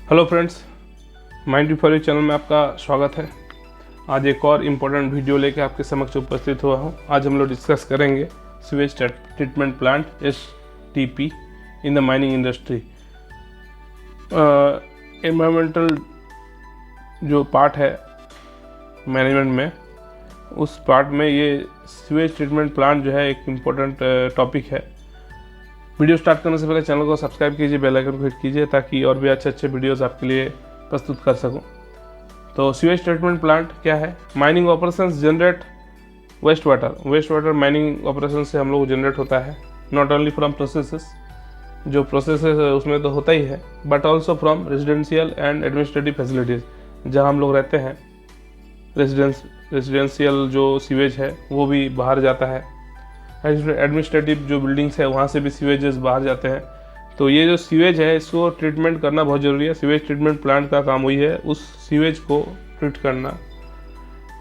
Hello friends, mind for you channel में आपका स्वागत है। आज एक और इम्पोर्टेंट वीडियो लेकर आपके समक्ष उपस्थित हुआ हूँ। आज हम लोग डिस्कस करेंगे sewage treatment plant STP in the mining industry. Environmental जो पार्ट है मैनेजमेंट में, उस पार्ट में ये सीवेज ट्रीटमेंट प्लांट जो है एक इम्पोर्टेंट टॉपिक है। वीडियो स्टार्ट करने से पहले चैनल को सब्सक्राइब कीजिए, बेल आइकन को हिट कीजिए ताकि और भी अच्छे वीडियोस आपके लिए प्रस्तुत कर सकूं। तो सीवेज ट्रीटमेंट प्लांट क्या है? Mining operations generate waste water mining operation से हम लोग जनरेट होता है। नॉट ओनली फ्रॉम प्रोसेसेस, जो प्रोसेसेस है उसमें तो होता ही है, but also from residential and administrative facilities. जहाँ हम लोग रहते हैं, रेजिडेंशियल जो सीवेज है वो भी बाहर जाता है। एडमिनिस्ट्रेटिव जो बिल्डिंग्स है वहाँ से भी सीवेजेस बाहर जाते हैं। तो ये जो सीवेज है इसको ट्रीटमेंट करना बहुत ज़रूरी है। सीवेज ट्रीटमेंट प्लांट का काम वही है, उस सीवेज को ट्रीट करना।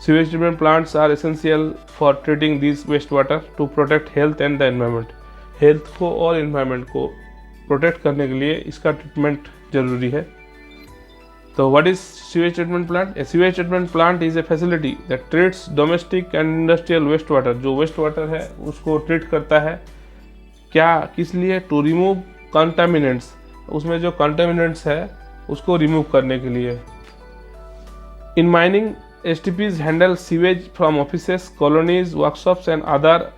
Sewage treatment plants are essential for treating this waste water to protect health and the environment. Health को और एनवायरनमेंट को प्रोटेक्ट करने के लिए इसका ट्रीटमेंट ज़रूरी है। तो what is sewage treatment plant? A sewage treatment plant is a facility that treats domestic and industrial waste water. जो वेस्ट वाटर है उसको ट्रीट करता है। क्या, किस लिए? To remove contaminants. उसमें जो कंटामिनेंट्स है उसको रिमूव करने के लिए। In mining STPs handle sewage from offices, colonies, workshops and other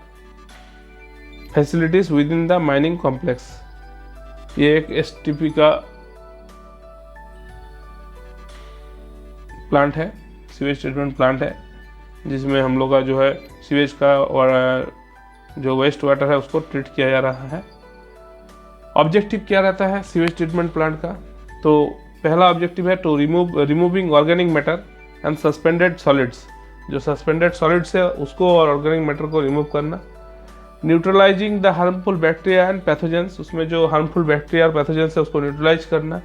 facilities within the mining complex. ये एक STP का प्लांट है, सीवेज ट्रीटमेंट प्लांट है, जिसमें हम लोग का जो है सीवेज का और जो वेस्ट वाटर है उसको ट्रीट किया जा रहा है। ऑब्जेक्टिव क्या रहता है सीवेज ट्रीटमेंट प्लांट का? तो पहला ऑब्जेक्टिव है to removing organic matter and suspended solids. जो सस्पेंडेड सॉलिड्स है उसको और ऑर्गेनिक मैटर को रिमूव करना। Neutralising the harmful bacteria and pathogens. उसमें जो हार्मफुल बैक्टीरिया और पैथोजेंस है उसको न्यूट्रलाइज करना।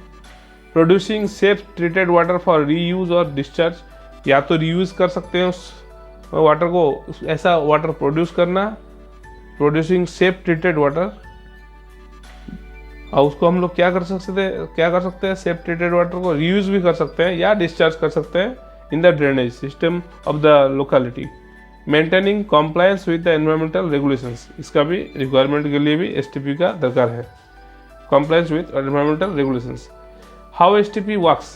Producing safe treated water for reuse और डिस्चार्ज। या तो रीयूज कर सकते हैं उस वाटर को, ऐसा वाटर प्रोड्यूस करना। प्रोड्यूसिंग सेफ ट्रीटेड वाटर, और उसको हम लोग क्या कर सकते हैं सेफ ट्रीटेड वाटर को रीयूज भी कर सकते हैं या डिस्चार्ज कर सकते हैं in the drainage system of the locality. Maintaining compliance with the environmental regulations. इसका भी रिक्वायरमेंट के लिए भी STP का दरकार है, compliance with environmental regulations. How STP works?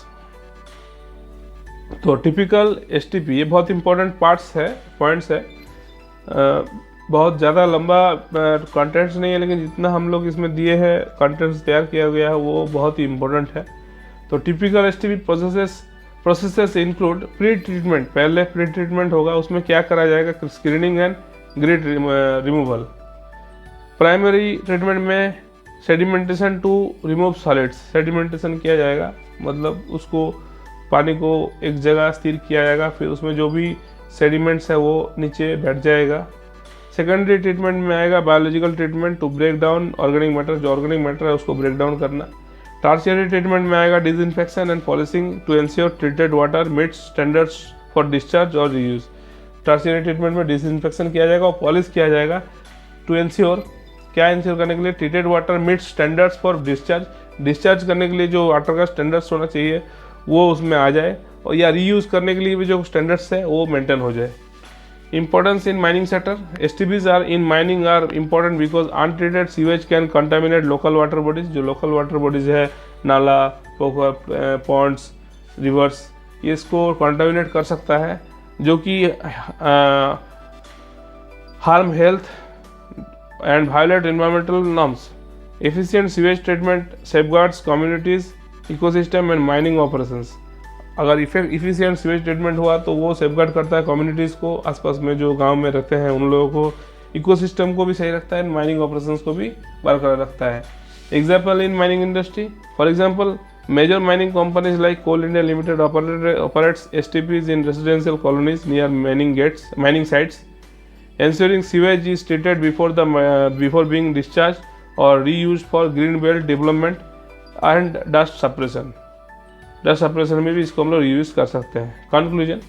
तो टिपिकल STP, ये बहुत इंपॉर्टेंट पॉइंट्स है। बहुत ज़्यादा लंबा कंटेंट्स नहीं है, लेकिन जितना हम लोग इसमें दिए हैं कंटेंट्स तैयार किया गया है वो बहुत ही इंपॉर्टेंट है। तो typical STP processes include pre treatment. पहले प्री ट्रीटमेंट होगा, उसमें क्या करा जाएगा? Screening and grade removal. Primary treatment में sedimentation to remove solids. Sedimentation किया जाएगा, मतलब उसको पानी को एक जगह स्थिर किया जाएगा, फिर उसमें जो भी सेडिमेंट्स है वो नीचे बैठ जाएगा। सेकेंडरी ट्रीटमेंट में आएगा biological treatment to break down organic matter. जो ऑर्गेनिक मैटर है उसको ब्रेक डाउन करना। टर्शियरी ट्रीटमेंट में आएगा disinfection and polishing to ensure treated water meets standards for discharge और रीयूज। टर्शियरी ट्रीटमेंट में डिसइंफेक्शन किया जाएगा और पॉलिश किया जाएगा टू एंश्योर, क्या इंश्योर करने के लिए? Treated water meet standards for discharge. Discharge करने के लिए जो वाटर का स्टैंडर्ड्स होना चाहिए वो उसमें आ जाए, और या रीयूज करने के लिए भी जो स्टैंडर्ड्स है वो मेंटेन हो जाए। Importance in mining sector. STPs are in mining are important because untreated sewage can contaminate local water bodies. जो लोकल वाटर बॉडीज है, नाला, पोखर, पॉन्ड्स, रिवर्स, ये इसको कंटामिनेट कर सकता है, जो कि harm health and violate environmental norms. Efficient sewage treatment safeguards communities, ecosystem and mining operations. अगर इफिशियंट सीवेज ट्रीटमेंट हुआ तो वो सेफगार्ड करता है कम्युनिटीज़ को, आसपास में जो गांव में रहते हैं उन लोगों को, इकोसिस्टम को भी सही रखता है, माइनिंग ऑपरेशंस को भी बरकरार रखता है। Example in mining industry, for example major mining companies like Coal India Limited operates STPs in residential colonies near mining sites, ensuring sewage is treated before being discharged or reused for green belt development and dust suppression. Dust suppression में भी इसको हम लोग use कर सकते हैं। Conclusion,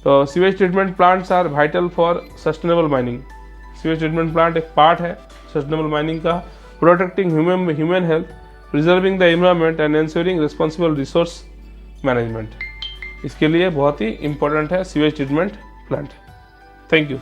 तो sewage treatment plants are vital for sustainable mining. Sewage treatment plant एक पार्ट है सस्टेनेबल माइनिंग का, protecting human health preserving the environment and ensuring responsible resource management. इसके लिए बहुत ही इंपॉर्टेंट है sewage treatment plant. Thank you.